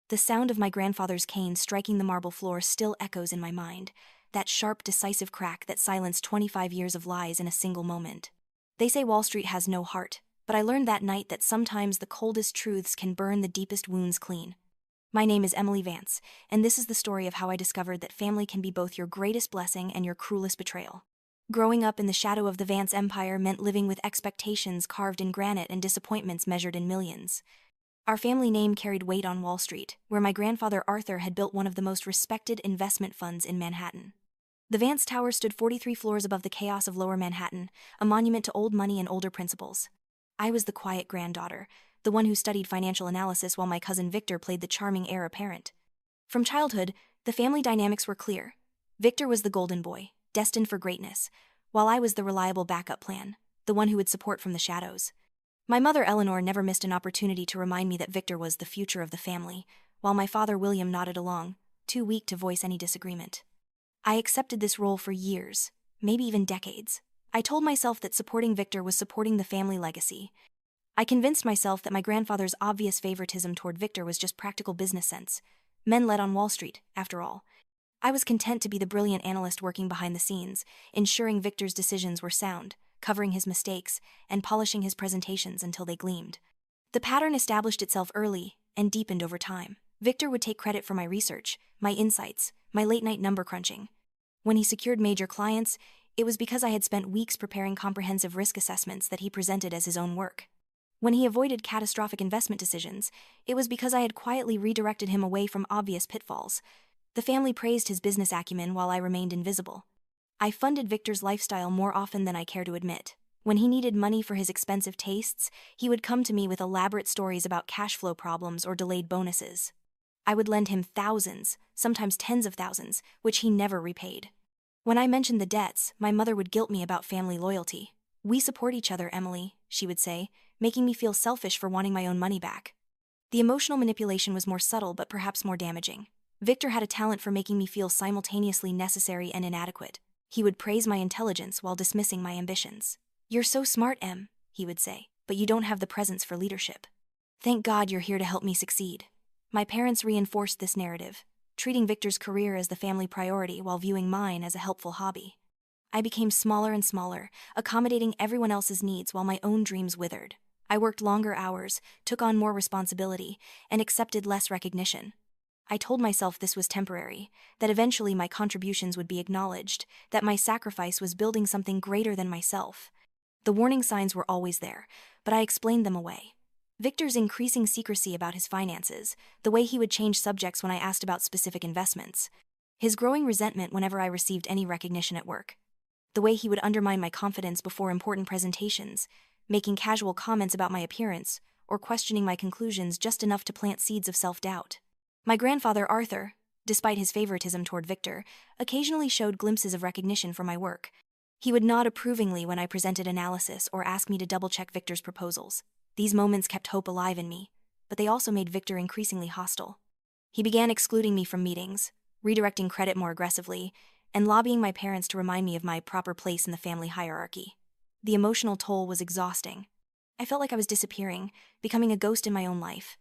The sound of my grandfather's cane striking the marble floor still echoes in my mind, that sharp, decisive crack that silenced 25 years of lies in a single moment. They say Wall Street has no heart, but I learned that night that sometimes the coldest truths can burn the deepest wounds clean. My name is Emily Vance, and this is the story of how I discovered that family can be both your greatest blessing and your cruelest betrayal. Growing up in the shadow of the Vance empire meant living with expectations carved in granite and disappointments measured in millions. Our family name carried weight on Wall Street, where my grandfather Arthur had built one of the most respected investment funds in Manhattan. The Vance Tower stood 43 floors above the chaos of lower Manhattan, a monument to old money and older principles. I was the quiet granddaughter, the one who studied financial analysis while my cousin Victor played the charming heir apparent. From childhood, the family dynamics were clear. Victor was the golden boy, destined for greatness, while I was the reliable backup plan, the one who would support from the shadows. My mother Eleanor never missed an opportunity to remind me that Victor was the future of the family, while my father William nodded along, too weak to voice any disagreement. I accepted this role for years, maybe even decades. I told myself that supporting Victor was supporting the family legacy. I convinced myself that my grandfather's obvious favoritism toward Victor was just practical business sense. Men led on Wall Street, after all. I was content to be the brilliant analyst working behind the scenes, ensuring Victor's decisions were sound, covering his mistakes, and polishing his presentations until they gleamed. The pattern established itself early and deepened over time. Victor would take credit for my research, my insights, my late-night number crunching. When he secured major clients, it was because I had spent weeks preparing comprehensive risk assessments that he presented as his own work. When he avoided catastrophic investment decisions, it was because I had quietly redirected him away from obvious pitfalls. The family praised his business acumen while I remained invisible. I funded Victor's lifestyle more often than I care to admit. When he needed money for his expensive tastes, he would come to me with elaborate stories about cash flow problems or delayed bonuses. I would lend him thousands, sometimes tens of thousands, which he never repaid. When I mentioned the debts, my mother would guilt me about family loyalty. "We support each other, Emily," she would say, making me feel selfish for wanting my own money back. The emotional manipulation was more subtle but perhaps more damaging. Victor had a talent for making me feel simultaneously necessary and inadequate. He would praise my intelligence while dismissing my ambitions. "You're so smart, Em," he would say, "but you don't have the presence for leadership. Thank God you're here to help me succeed." My parents reinforced this narrative, treating Victor's career as the family priority while viewing mine as a helpful hobby. I became smaller and smaller, accommodating everyone else's needs while my own dreams withered. I worked longer hours, took on more responsibility, and accepted less recognition. I told myself this was temporary, that eventually my contributions would be acknowledged, that my sacrifice was building something greater than myself. The warning signs were always there, but I explained them away. Victor's increasing secrecy about his finances, the way he would change subjects when I asked about specific investments, his growing resentment whenever I received any recognition at work, the way he would undermine my confidence before important presentations, making casual comments about my appearance, or questioning my conclusions just enough to plant seeds of self-doubt. My grandfather Arthur, despite his favoritism toward Victor, occasionally showed glimpses of recognition for my work. He would nod approvingly when I presented analysis or ask me to double-check Victor's proposals. These moments kept hope alive in me, but they also made Victor increasingly hostile. He began excluding me from meetings, redirecting credit more aggressively, and lobbying my parents to remind me of my proper place in the family hierarchy. The emotional toll was exhausting. I felt like I was disappearing, becoming a ghost in my own life.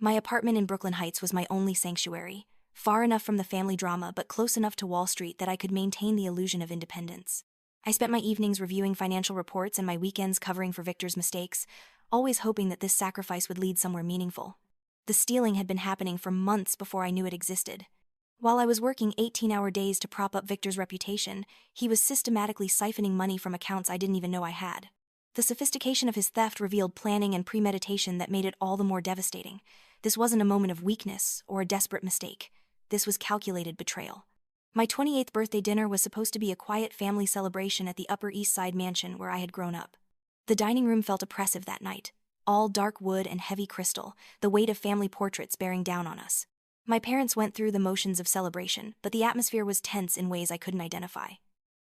My apartment in Brooklyn Heights was my only sanctuary, far enough from the family drama but close enough to Wall Street that I could maintain the illusion of independence. I spent my evenings reviewing financial reports and my weekends covering for Victor's mistakes, always hoping that this sacrifice would lead somewhere meaningful. The stealing had been happening for months before I knew it existed. While I was working 18-hour days to prop up Victor's reputation, he was systematically siphoning money from accounts I didn't even know I had. The sophistication of his theft revealed planning and premeditation that made it all the more devastating. This wasn't a moment of weakness or a desperate mistake. This was calculated betrayal. My 28th birthday dinner was supposed to be a quiet family celebration at the Upper East Side mansion where I had grown up. The dining room felt oppressive that night. All dark wood and heavy crystal, the weight of family portraits bearing down on us. My parents went through the motions of celebration, but the atmosphere was tense in ways I couldn't identify.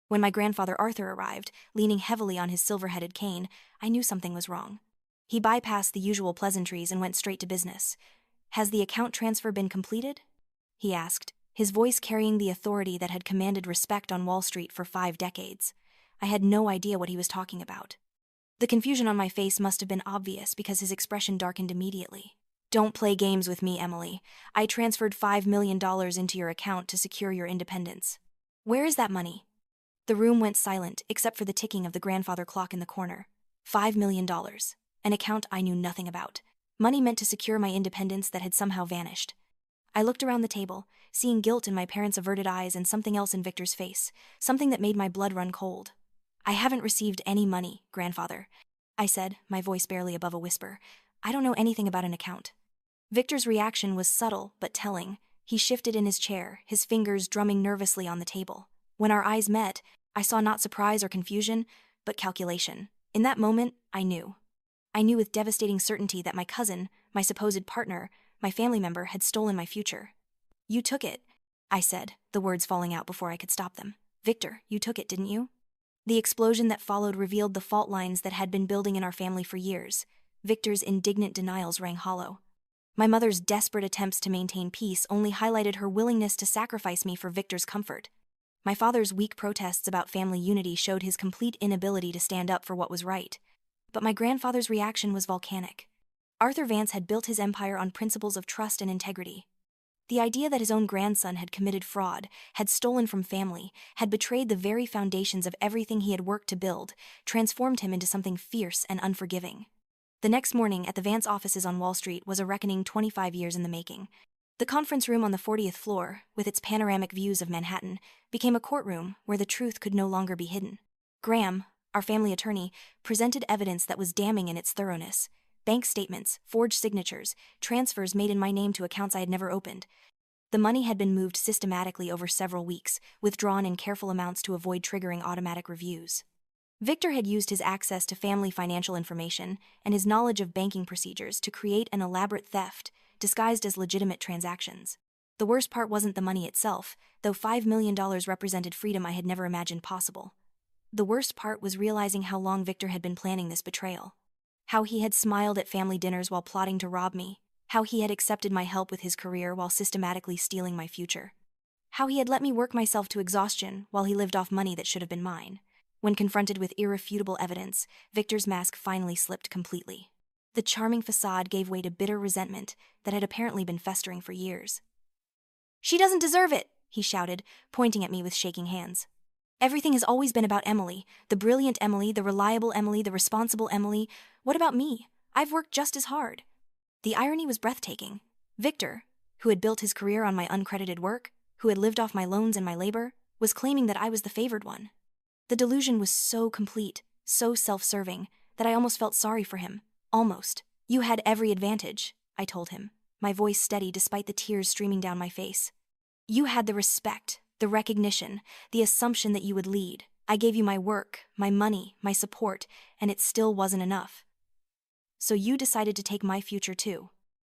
When my grandfather Arthur arrived, leaning heavily on his silver-headed cane, I knew something was wrong. He bypassed the usual pleasantries and went straight to business. "Has the account transfer been completed?" he asked, his voice carrying the authority that had commanded respect on Wall Street for 5 decades. I had no idea what he was talking about. The confusion on my face must have been obvious because his expression darkened immediately. Don't play games with me, Emily. I transferred $5 million into your account to secure your independence. Where is that money? The room went silent, except for the ticking of the grandfather clock in the corner. $5 million. An account I knew nothing about. Money meant to secure my independence that had somehow vanished. I looked around the table, seeing guilt in my parents' averted eyes and something else in Victor's face, something that made my blood run cold. I haven't received any money, grandfather, I said, my voice barely above a whisper. I don't know anything about an account. Victor's reaction was subtle but telling. He shifted in his chair, his fingers drumming nervously on the table. When our eyes met, I saw not surprise or confusion, but calculation. In that moment, I knew. I knew with devastating certainty that my cousin, my supposed partner, my family member, had stolen my future. You took it, I said, the words falling out before I could stop them. Victor, you took it, didn't you? The explosion that followed revealed the fault lines that had been building in our family for years. Victor's indignant denials rang hollow. My mother's desperate attempts to maintain peace only highlighted her willingness to sacrifice me for Victor's comfort. My father's weak protests about family unity showed his complete inability to stand up for what was right. But my grandfather's reaction was volcanic. Arthur Vance had built his empire on principles of trust and integrity. The idea that his own grandson had committed fraud, had stolen from family, had betrayed the very foundations of everything he had worked to build, transformed him into something fierce and unforgiving. The next morning at the Vance offices on Wall Street was a reckoning 25 years in the making. The conference room on the 40th floor, with its panoramic views of Manhattan, became a courtroom where the truth could no longer be hidden. Graham, our family attorney, presented evidence that was damning in its thoroughness. Bank statements, forged signatures, transfers made in my name to accounts I had never opened. The money had been moved systematically over several weeks, withdrawn in careful amounts to avoid triggering automatic reviews. Victor had used his access to family financial information and his knowledge of banking procedures to create an elaborate theft, disguised as legitimate transactions. The worst part wasn't the money itself, though $5 million represented freedom I had never imagined possible. The worst part was realizing how long Victor had been planning this betrayal. How he had smiled at family dinners while plotting to rob me. How he had accepted my help with his career while systematically stealing my future. How he had let me work myself to exhaustion while he lived off money that should have been mine. When confronted with irrefutable evidence, Victor's mask finally slipped completely. The charming facade gave way to bitter resentment that had apparently been festering for years. "She doesn't deserve it," he shouted, pointing at me with shaking hands. "Everything has always been about Emily, the brilliant Emily, the reliable Emily, the responsible Emily. What about me? I've worked just as hard." The irony was breathtaking. Victor, who had built his career on my uncredited work, who had lived off my loans and my labor, was claiming that I was the favored one. The delusion was so complete, so self-serving, that I almost felt sorry for him. Almost. "You had every advantage," I told him, my voice steady despite the tears streaming down my face. "You had the respect, the recognition, the assumption that you would lead. I gave you my work, my money, my support, and it still wasn't enough. So you decided to take my future too."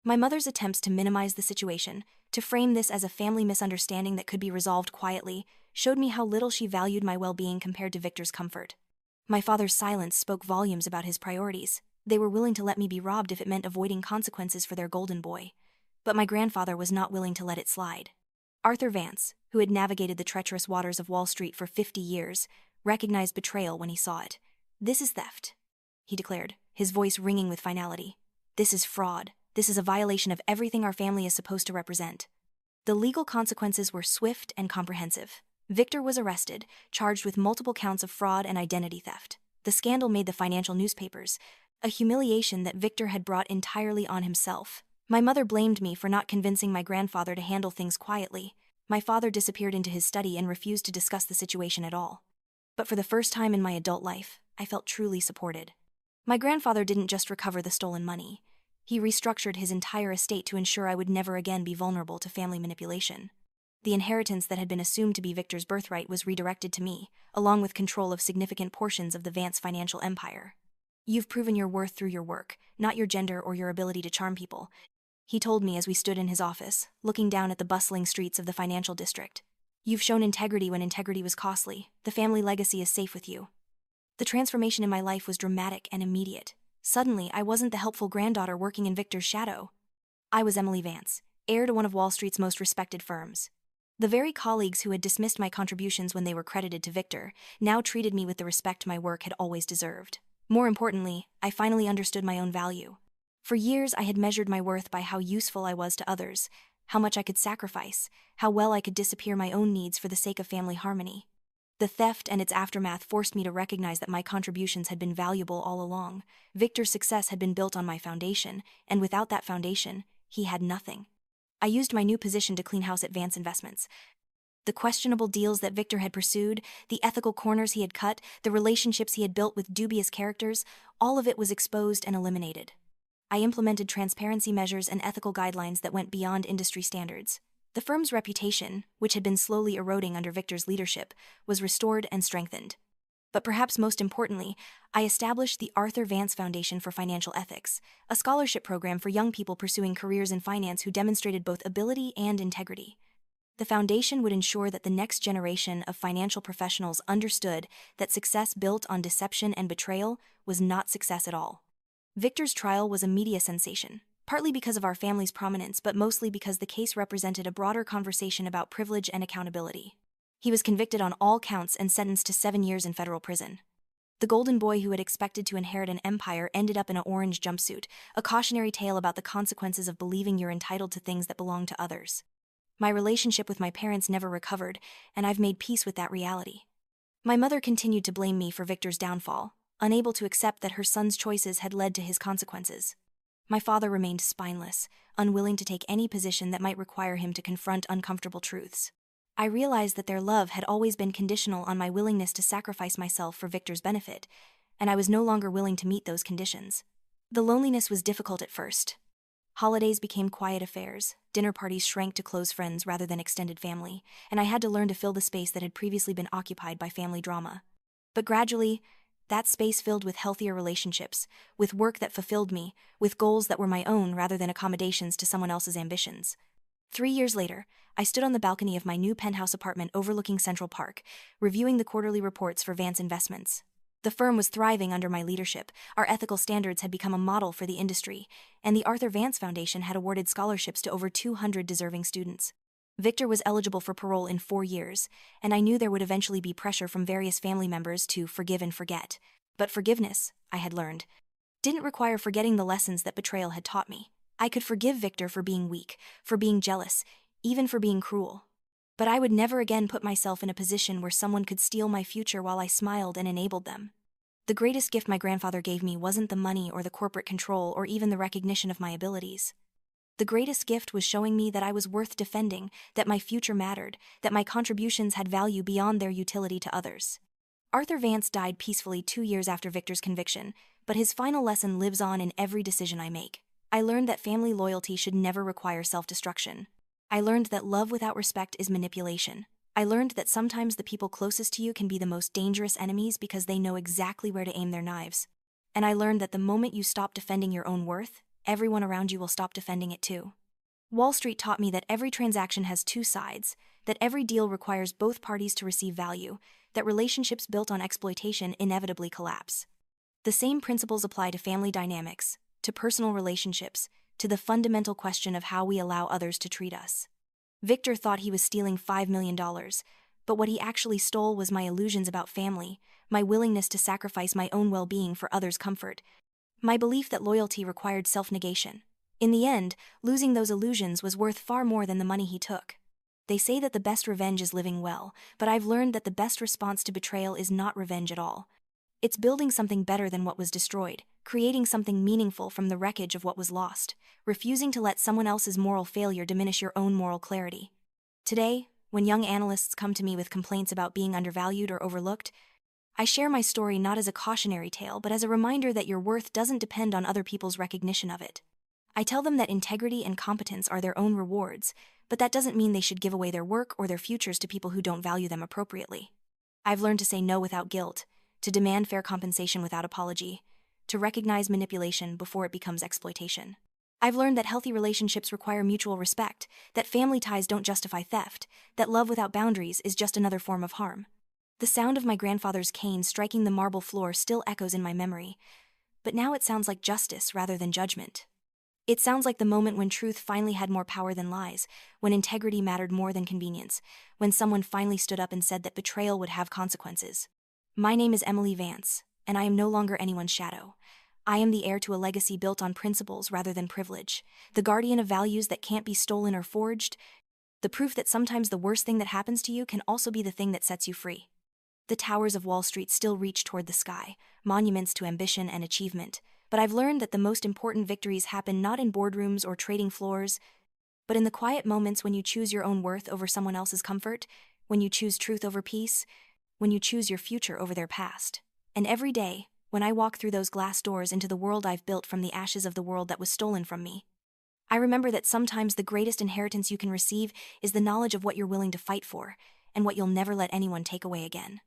My mother's attempts to minimize the situation, to frame this as a family misunderstanding that could be resolved quietly, showed me how little she valued my well-being compared to Victor's comfort. My father's silence spoke volumes about his priorities. They were willing to let me be robbed if it meant avoiding consequences for their golden boy. But my grandfather was not willing to let it slide. Arthur Vance, who had navigated the treacherous waters of Wall Street for 50 years, recognized betrayal when he saw it. "This is theft," he declared, his voice ringing with finality. "This is fraud. This is a violation of everything our family is supposed to represent." The legal consequences were swift and comprehensive. Victor was arrested, charged with multiple counts of fraud and identity theft. The scandal made the financial newspapers, a humiliation that Victor had brought entirely on himself. My mother blamed me for not convincing my grandfather to handle things quietly. My father disappeared into his study and refused to discuss the situation at all. But for the first time in my adult life, I felt truly supported. My grandfather didn't just recover the stolen money. He restructured his entire estate to ensure I would never again be vulnerable to family manipulation. The inheritance that had been assumed to be Victor's birthright was redirected to me, along with control of significant portions of the Vance financial empire. "You've proven your worth through your work, not your gender or your ability to charm people," he told me as we stood in his office, looking down at the bustling streets of the financial district. "You've shown integrity when integrity was costly. The family legacy is safe with you." The transformation in my life was dramatic and immediate. Suddenly, I wasn't the helpful granddaughter working in Victor's shadow. I was Emily Vance, heir to one of Wall Street's most respected firms. The very colleagues who had dismissed my contributions when they were credited to Victor now treated me with the respect my work had always deserved. More importantly, I finally understood my own value. For years, I had measured my worth by how useful I was to others, how much I could sacrifice, how well I could disappear my own needs for the sake of family harmony. The theft and its aftermath forced me to recognize that my contributions had been valuable all along. Victor's success had been built on my foundation, and without that foundation, he had nothing. I used my new position to clean house at Vance Investments. The questionable deals that Victor had pursued, the ethical corners he had cut, the relationships he had built with dubious characters, all of it was exposed and eliminated. I implemented transparency measures and ethical guidelines that went beyond industry standards. The firm's reputation, which had been slowly eroding under Victor's leadership, was restored and strengthened. But perhaps most importantly, I established the Arthur Vance Foundation for Financial Ethics, a scholarship program for young people pursuing careers in finance who demonstrated both ability and integrity. The foundation would ensure that the next generation of financial professionals understood that success built on deception and betrayal was not success at all. Victor's trial was a media sensation, partly because of our family's prominence, but mostly because the case represented a broader conversation about privilege and accountability. He was convicted on all counts and sentenced to 7 years in federal prison. The golden boy who had expected to inherit an empire ended up in an orange jumpsuit, a cautionary tale about the consequences of believing you're entitled to things that belong to others. My relationship with my parents never recovered, and I've made peace with that reality. My mother continued to blame me for Victor's downfall, unable to accept that her son's choices had led to his consequences. My father remained spineless, unwilling to take any position that might require him to confront uncomfortable truths. I realized that their love had always been conditional on my willingness to sacrifice myself for Victor's benefit, and I was no longer willing to meet those conditions. The loneliness was difficult at first. Holidays became quiet affairs, dinner parties shrank to close friends rather than extended family, and I had to learn to fill the space that had previously been occupied by family drama. But gradually, that space filled with healthier relationships, with work that fulfilled me, with goals that were my own rather than accommodations to someone else's ambitions. 3 years later, I stood on the balcony of my new penthouse apartment overlooking Central Park, reviewing the quarterly reports for Vance Investments. The firm was thriving under my leadership, our ethical standards had become a model for the industry, and the Arthur Vance Foundation had awarded scholarships to over 200 deserving students. Victor was eligible for parole in 4 years, and I knew there would eventually be pressure from various family members to forgive and forget. But forgiveness, I had learned, didn't require forgetting the lessons that betrayal had taught me. I could forgive Victor for being weak, for being jealous, even for being cruel. But I would never again put myself in a position where someone could steal my future while I smiled and enabled them. The greatest gift my grandfather gave me wasn't the money or the corporate control or even the recognition of my abilities. The greatest gift was showing me that I was worth defending, that my future mattered, that my contributions had value beyond their utility to others. Arthur Vance died peacefully 2 years after Victor's conviction, but his final lesson lives on in every decision I make. I learned that family loyalty should never require self-destruction. I learned that love without respect is manipulation. I learned that sometimes the people closest to you can be the most dangerous enemies because they know exactly where to aim their knives. And I learned that the moment you stop defending your own worth, everyone around you will stop defending it too. Wall Street taught me that every transaction has 2 sides, that every deal requires both parties to receive value, that relationships built on exploitation inevitably collapse. The same principles apply to family dynamics, to personal relationships, to the fundamental question of how we allow others to treat us. Victor thought he was stealing $5 million, but what he actually stole was my illusions about family, my willingness to sacrifice my own well-being for others' comfort, my belief that loyalty required self-negation. In the end, losing those illusions was worth far more than the money he took. They say that the best revenge is living well, but I've learned that the best response to betrayal is not revenge at all. It's building something better than what was destroyed, creating something meaningful from the wreckage of what was lost, refusing to let someone else's moral failure diminish your own moral clarity. Today, when young analysts come to me with complaints about being undervalued or overlooked, I share my story not as a cautionary tale, but as a reminder that your worth doesn't depend on other people's recognition of it. I tell them that integrity and competence are their own rewards, but that doesn't mean they should give away their work or their futures to people who don't value them appropriately. I've learned to say no without guilt, to demand fair compensation without apology, to recognize manipulation before it becomes exploitation. I've learned that healthy relationships require mutual respect, that family ties don't justify theft, that love without boundaries is just another form of harm. The sound of my grandfather's cane striking the marble floor still echoes in my memory, but now it sounds like justice rather than judgment. It sounds like the moment when truth finally had more power than lies, when integrity mattered more than convenience, when someone finally stood up and said that betrayal would have consequences. My name is Emily Vance, and I am no longer anyone's shadow. I am the heir to a legacy built on principles rather than privilege, the guardian of values that can't be stolen or forged, the proof that sometimes the worst thing that happens to you can also be the thing that sets you free. The towers of Wall Street still reach toward the sky, monuments to ambition and achievement, but I've learned that the most important victories happen not in boardrooms or trading floors, but in the quiet moments when you choose your own worth over someone else's comfort, when you choose truth over peace, when you choose your future over their past. And every day, when I walk through those glass doors into the world I've built from the ashes of the world that was stolen from me, I remember that sometimes the greatest inheritance you can receive is the knowledge of what you're willing to fight for, and what you'll never let anyone take away again.